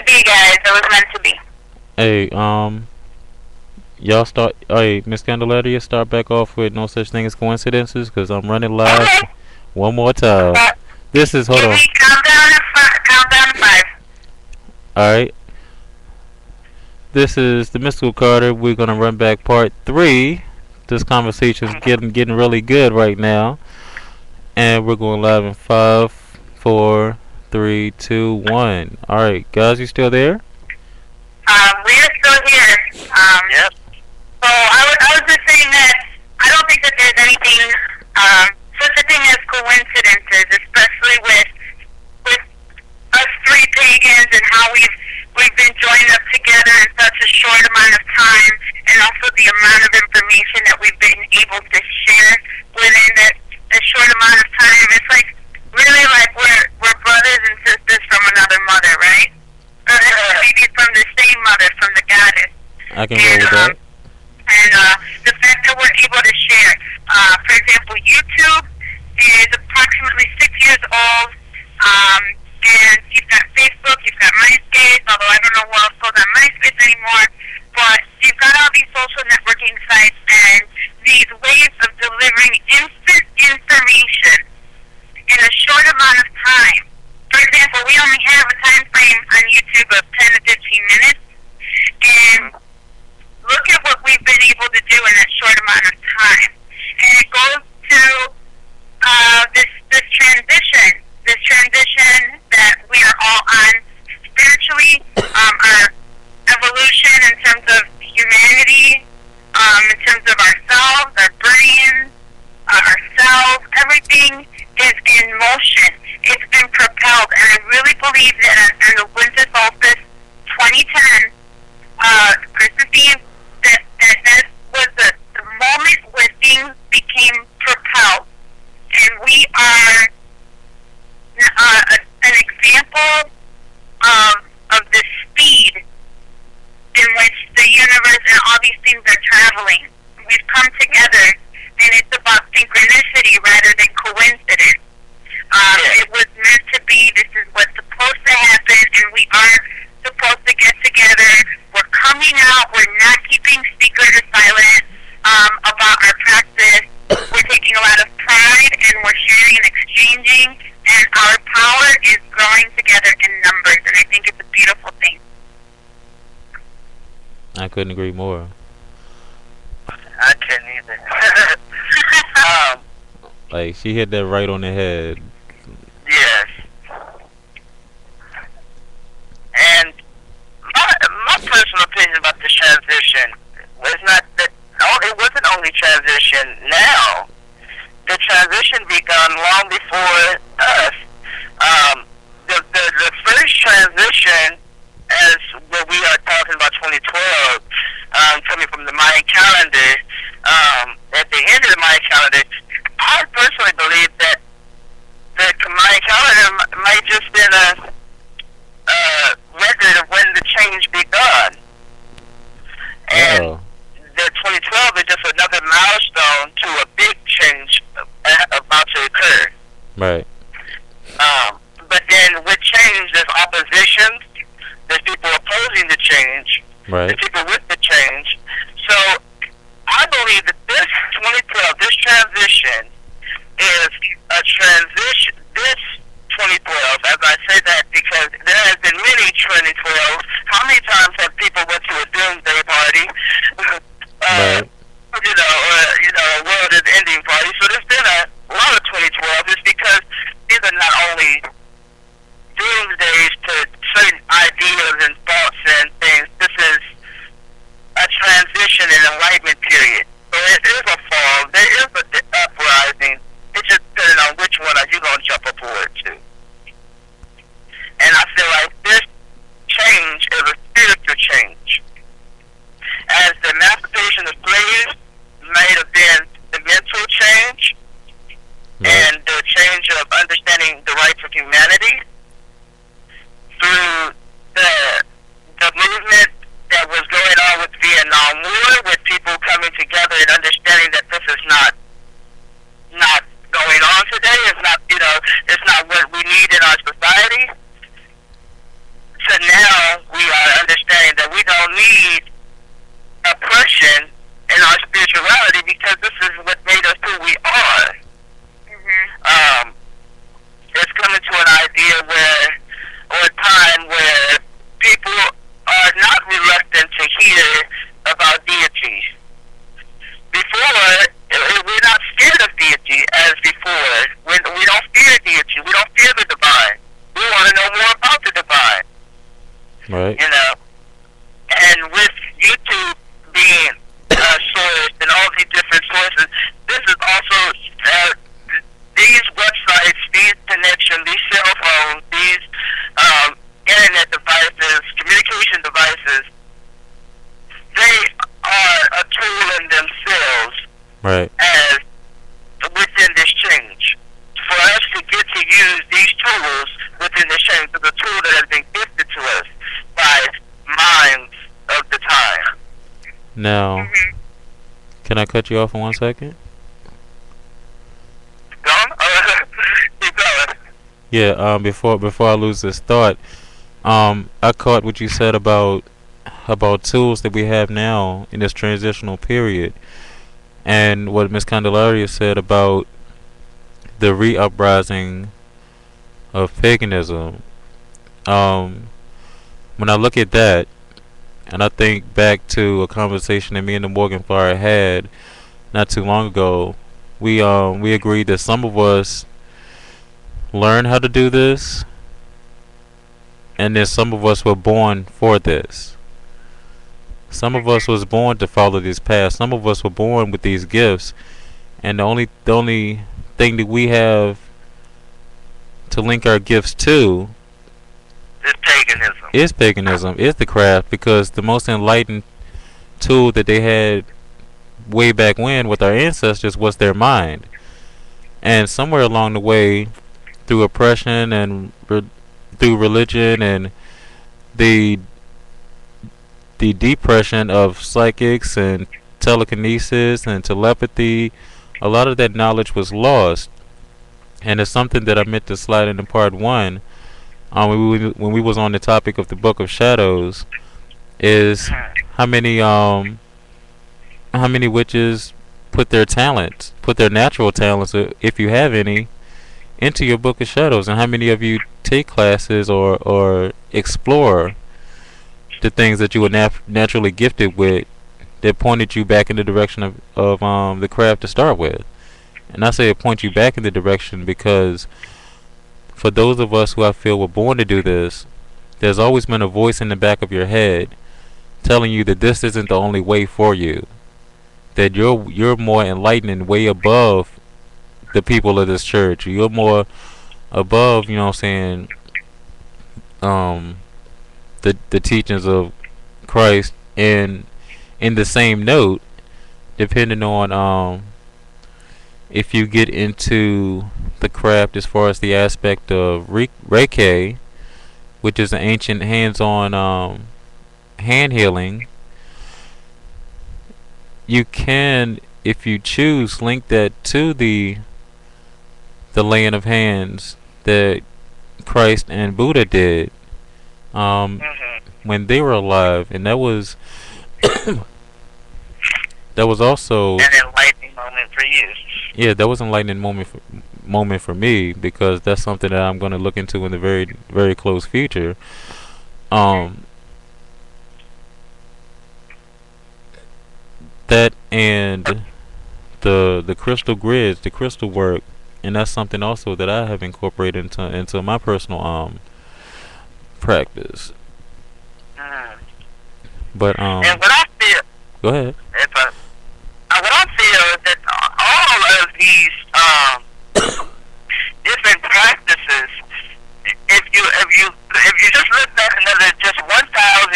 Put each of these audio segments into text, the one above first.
be, guys. It was meant to be. Hey, y'all start. Hey, Miss Candelaria, start back off with no such thing as coincidences, cause I'm running live Okay. one more time. This is hold Give on. me countdown to 5. All right. This is the Mystical Carter. We're gonna run back part 3. This conversation's getting really good right now, and we're going live in 5, 4, 3, 2, 1. All right, guys, you still there? We're still here. Yep. So I was just saying that I don't think that there's anything, such a thing as coincidences, especially with us three pagans and how we've been joined up together in such a short amount of time, and also the amount of information that we've been able to share within that short amount of time. It's like really like we're brothers and sisters from another mother, right? Maybe from the same mother, from the goddess. I can go with that. And the fact that we're able to share, for example, YouTube is approximately 6 years old, and you've got Facebook, you've got MySpace, although I don't know who else goes on MySpace anymore, but you've got all these social networking sites and these ways of delivering instant information in a short amount of time. For example, we only have a time frame on YouTube of 10 to 15 minutes, and look at what we've been able to do in that short amount of time. And it goes to this transition that we are all on spiritually, our evolution in terms of humanity, in terms of ourselves, our brains, ourselves, everything is in motion. It's been propelled, and I really believe that on the winter solstice 2010, Christmas Eve, that was the moment where things became propelled, and we are an example of the speed in which the universe and all these things are traveling. We've come together, and it's about synchronicity rather than coincidence. It was meant to be. This is what's supposed to happen, and we are supposed to get together. We're coming out. We're not keeping secret or silent about our practice. We're taking a lot of pride, and we're sharing and exchanging, and our power is growing together in numbers, and I think it's a beautiful thing. I couldn't agree more. I couldn't either. Like, she hit that right on the head. Yes. And my personal opinion about this transition was not that it wasn't only transition now. The transition began long before us. The first transition, as what we are talking about 2012, coming from the Mayan calendar, at the end of the Mayan calendar, I personally believe that the Mayan calendar might just been a record of when the change begun. And the 2012 is just another milestone to a big change about to occur. Right. But then with change, there's opposition. There's people opposing the change. Right. There's people with the change. So I believe that this 2012, this transition, is a transition. This 2012, as I say that because there has been many 2012s. How many times have people went to a doomsday party? Right. A world is ending party. So there's been a lot of 2012. It's because these are not only doomsdays to certain ideas and thoughts and things. This is a transition and enlightenment period. So it is a fall. There is an uprising. It's just depending on which one are you going to jump aboard to. And I feel like this change is a spiritual change. Now, can I cut you off for 1 second? Gone? Keep going. Yeah. Before I lose this thought, I caught what you said about tools that we have now in this transitional period, and what Miss Candelaria said about the re-uprising of paganism. When I look at that, and I think back to a conversation that me and the Morgan Flyer had not too long ago, we agreed that some of us learn how to do this, and then some of us were born for this. Some of us was born to follow these paths. Some of us were born with these gifts, and the only thing that we have to link our gifts to It's paganism. is paganism, is the craft, because the most enlightened tool that they had way back when with our ancestors was their mind. And somewhere along the way, through oppression and through religion and the depression of psychics and telekinesis and telepathy, a lot of that knowledge was lost. And it's something that I meant to slide into part one, when we was on the topic of the Book of Shadows, is how many witches put their talents, put their natural talents, if you have any, into your Book of Shadows, and how many of you take classes or explore the things that you were naturally gifted with, that pointed you back in the direction of the craft to start with. And I say it points you back in the direction because for those of us who I feel were born to do this, there's always been a voice in the back of your head telling you that this isn't the only way for you, that you're more enlightened and way above the people of this church. You're more above, you know what I'm saying, the teachings of Christ, and in the same note, depending on if you get into the craft as far as the aspect of Reiki, which is an ancient hands-on hand healing, you can, if you choose, link that to the laying of hands that Christ and Buddha did when they were alive, and that was that was also An enlightening moment for you. yeah, that was an enlightening moment for me, because that's something that I'm going to look into in the very, very close future. That and the crystal grids, the crystal work, and that's something also that I have incorporated into my personal practice. But And what I feel, go ahead. what I feel is that all of these different practices, if you just look back another just 1,000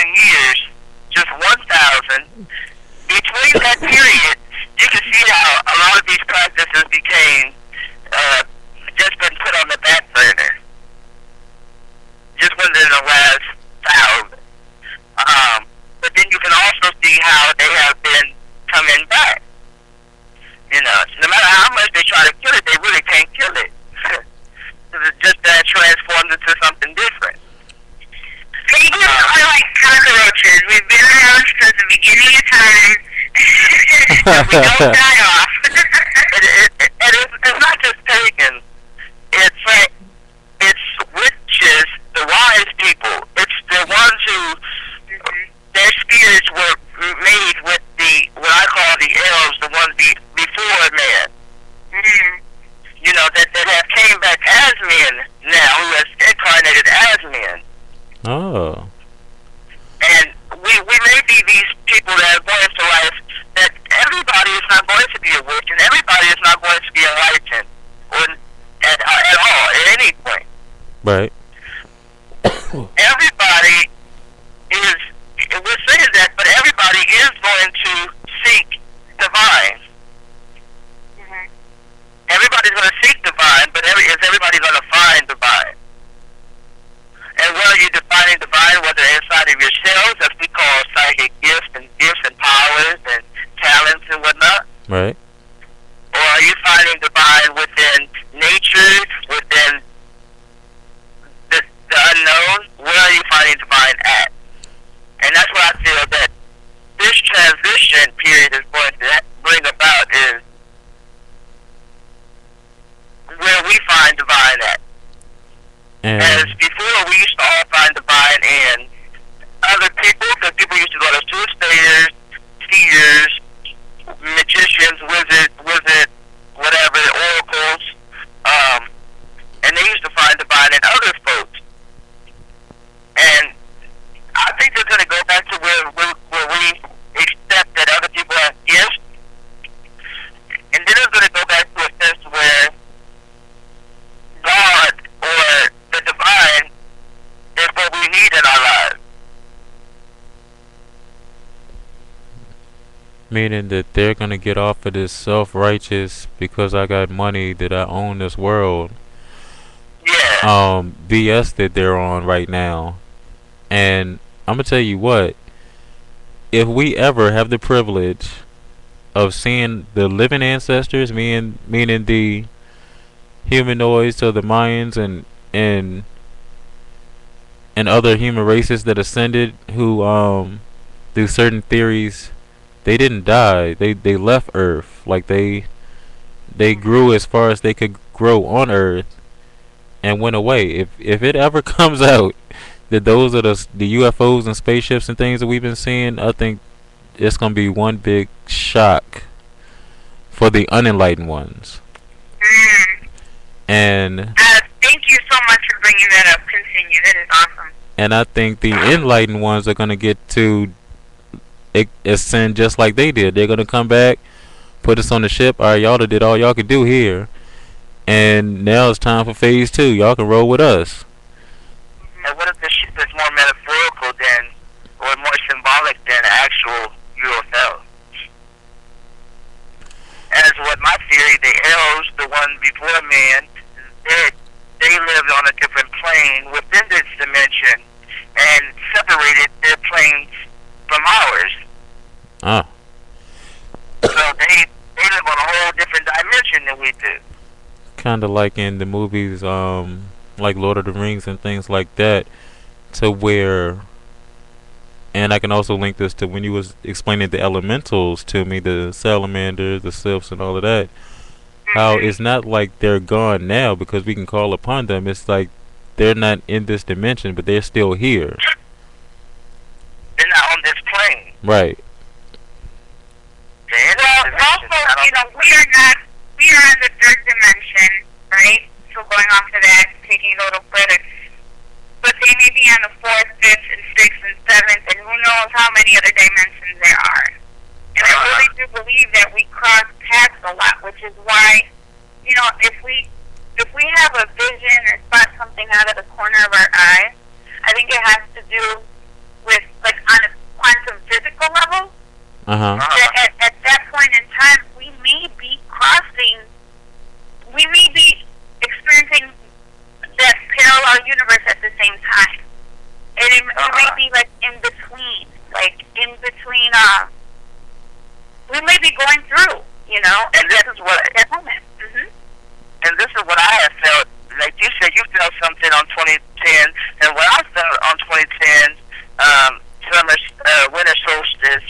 years, just 1,000, between that period, you can see how a lot of these practices became just been put on the back burner, just within the last 1,000. But then you can also see how they have been coming back. You know, no matter how much they try to kill it, they really can't kill it. It's just that transformed into something different. People are like cockroaches. We've been around since the beginning of time. We don't die off. It's not just pagans. It's witches, the wise people. It's the ones who their spirits were made with what I call the elves, the ones before man. You know, that have came back as men now, who has incarnated as men. Oh. And we may be these people that are going to life, that everybody is not going to be a witch, and everybody is not going to be enlightened, or at all, at any point. Right. Everybody is, we're saying that, but everybody is going to seek divine. Everybody's going to seek divine, but is everybody going to find divine? And whether you're defining divine, whether inside of yourselves, as we call psychic gifts and powers, divine at. And that's what I feel that this transition period is going to bring about, is where we find divine at. And As before, we used to all find divine in other people, because people used to go to soothsayers, seers, magicians, wizard, whatever, oracles, and they used to find divine in other folks. And I think they're going to go back to where we accept that other people have gifts, and then it's going to go back to a sense where God or the divine is what we need in our lives. meaning that they're gonna get off of this self-righteous because I got money that I own this world Yeah. BS that they're on right now. And I'm gonna tell you what, if we ever have the privilege of seeing the living ancestors, meaning the humanoids or the Mayans and other human races that ascended, who through certain theories they didn't die, they left Earth, like they grew as far as they could grow on Earth and went away. If it ever comes out that those are the UFOs and spaceships and things that we've been seeing, I think it's gonna be one big shock for the unenlightened ones. And Thank you so much for bringing that up. Continue. That is awesome. and I think the enlightened ones are gonna get to ascend just like they did. They're gonna come back, put us on the ship. All right, y'all did all y'all could do here, and now it's time for phase 2. Y'all can roll with us. And what if the ship is more metaphorical than, or more symbolic than actual UFO? As what my theory, the arrows, the one before man, they lived on a different plane within this dimension and separated their planes from ours. Ah, So they live on a whole different dimension than we do. kind of like in the movies, like Lord of the Rings and things like that, to where. And I can also link this to when you was explaining the elementals to me, the salamanders, the sylphs, and all of that. How it's not like they're gone now because we can call upon them. It's like they're not in this dimension, but they're still here. They're not on this plane. Right. They're in Well, this dimension. also, we are in the third dimension, right? So going off of that, taking it a little further. But they may be on the 4th, 5th, and 6th, and 7th, and who knows how many other dimensions there are. And I really do believe that we cross paths a lot, which is why, if we have a vision or spot something out of the corner of our eye, I think it has to do with, like, on a quantum physical level. That at that point in time, we may be experiencing that parallel universe at the same time. And it may be like in between, we may be going through, And this is what, at that moment. and this is what I have felt. Like you said, you felt something on 2010, and what I felt on 2010,